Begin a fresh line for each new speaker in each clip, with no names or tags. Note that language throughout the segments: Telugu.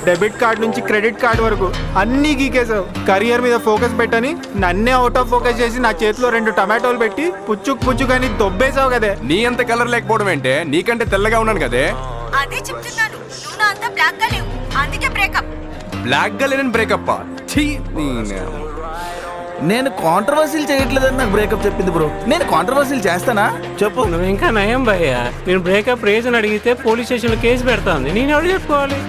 డెబిట్ కార్డ్ నుంచి క్రెడిట్ కార్డ్ వరకు అన్నీ గీకేసావు. కెరియర్ మీద ఫోకస్ పెట్టని నన్నే అవుట్ ఆఫ్ ఫోకస్ చేసి నా చేతిలో 2 టమాటోలు పెట్టి పుచ్చుకని దొబ్బేసావు కదే.
నీ అంత కలర్ లేకపోవడం ఏంటే, నీకంటే తెల్లగా ఉన్నాను కదే.
అదే చెప్తున్నాను, నువ్వు నా అంత బ్లాక్ గా లేవు, అందుకే బ్రేకప్.
బ్లాక్ గా లేని బ్రేకప్?
నేను కాంట్రవర్సీలు చేయట్లేదని నాకు బ్రేకప్ చెప్పింది బ్రో. నేను కాంట్రవర్సీలు చేస్తానా చెప్పు.
నువ్వు ఇంకా నయం భయ్య. నేను బ్రేకప్ రీజన్ అడిగితే పోలీస్ స్టేషన్లో కేసు పెడతాంది. నేను ఎవరు చెప్పుకోవాలి?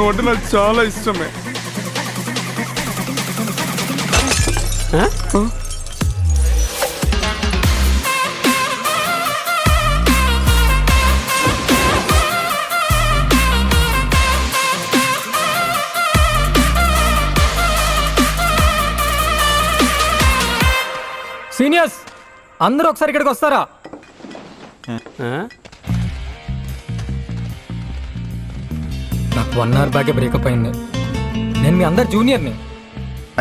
నోటి నాకు చాలా ఇష్టమే.
సీనియర్స్ అందరూ ఒకసారి ఇక్కడికి వస్తారా? నాకు 1 hour బ్యాకే బ్రేకప్ అయింది. నేను మీ అందరు జూనియర్ని.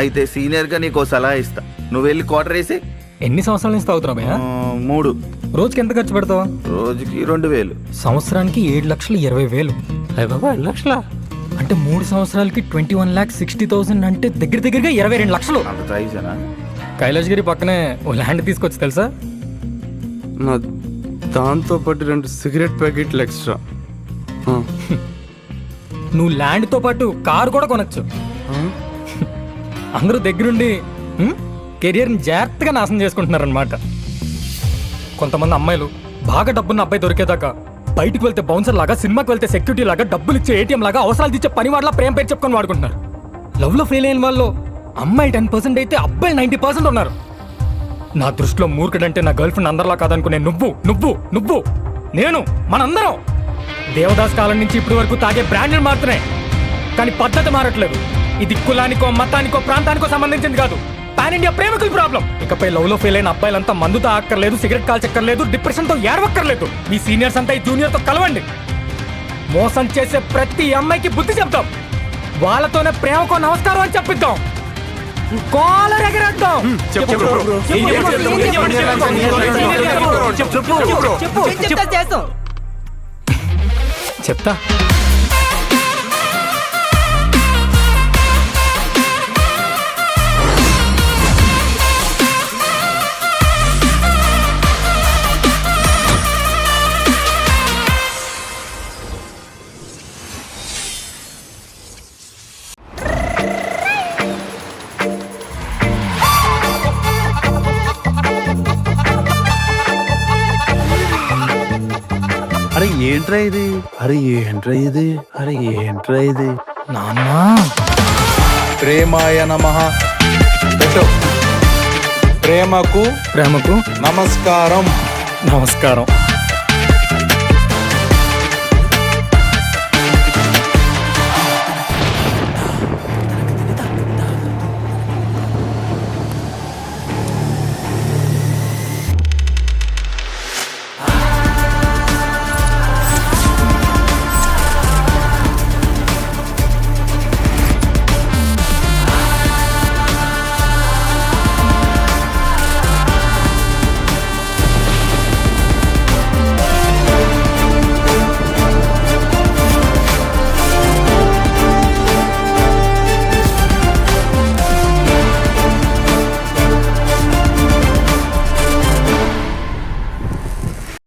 అయితే సీనియర్గా నీకు సలహా ఇస్తా, నువ్వు వెళ్ళి క్వార్టర్ వేసి.
ఎన్ని సంవత్సరాల నుంచి తాగుతున్నావు భయ్యా?
3.
రోజుకి ఎంత ఖర్చు పెడతావు?
రోజుకి 2000.
సంవత్సరానికి 7,20,000.
అయ్య బాబా, 2 లక్షలా?
అంటే 3 సంవత్సరాలకి 21,60,000 అంటే దగ్గరగా 22 లక్షలు.
అంత ట్రైజనా?
కైలాసగిరి పక్కనే ఓ ల్యాండ్ తీసుకొచ్చి తెలుసా?
దాంతో పాటు 2 సిగరెట్ ప్యాకెట్లు ఎక్స్ట్రా.
నువ్వు ల్యాండ్తో పాటు కారు కూడా కొనొచ్చు. అందరూ దగ్గరుండి కెరియర్ని జాగ్రత్తగా నాశనం చేసుకుంటున్నారనమాట. కొంతమంది అమ్మాయిలు బాగా డబ్బున్న అబ్బాయి దొరికేదాకా బయటకు వెళ్తే బౌన్సర్ లాగా, సినిమాకి వెళ్తే సెక్యూరిటీ లాగా, డబ్బులు ఇచ్చే ఏటీఎం లాగా, అవసరాలు ఇచ్చే పని వాళ్ళ ప్రేమ పేరు చెప్పుకొని వాడుకుంటున్నారు. లవ్లో ఫెయిల్ అయిన వాళ్ళు అమ్మాయి 10% అయితే అబ్బాయి 90% ఉన్నారు. నా దృష్టిలో మూర్ఖుడంటే నా గర్ల్ ఫ్రెండ్ అందరిలా కాదనుకునే నువ్వు నేను మనందరం దేవదాస్ కాలం నుంచి ఇప్పటి వరకు తాగే బ్రాండ్లు మారుతున్నాయి, కానీ పద్ధతి మారట్లేదు. ఇది కులానికో మతానికో ప్రాంతానికో సంబంధించింది కాదు, పాన్ ఇండియా ప్రేమికుల ప్రాబ్లం. ఇకపై లవ్లో ఫెయిల్ అయిన అబ్బాయిలంతా మందుతో ఆక్కర్లేదు, సిగరెట్ కాల్చక్కర్లేదు, డిప్రెషన్తో ఏడవక్కర్లేదు. మీ సీనియర్స్ అంతా ఈ జూనియర్తో కలవండి. మోసం చేసే ప్రతి అమ్మాయికి బుద్ధి చెప్తాం, వాళ్ళతోనే ప్రేమకో నమస్కారం అని చెప్పిద్దాం, కాలర్ ఎగరేద్దాం. చెప్తా.
ఏంట్రా ఇది?
నాన్న
ప్రేమాయ నమః. పెట్టు. ప్రేమకు
ప్రేమకు
నమస్కారం.
నమస్కారం.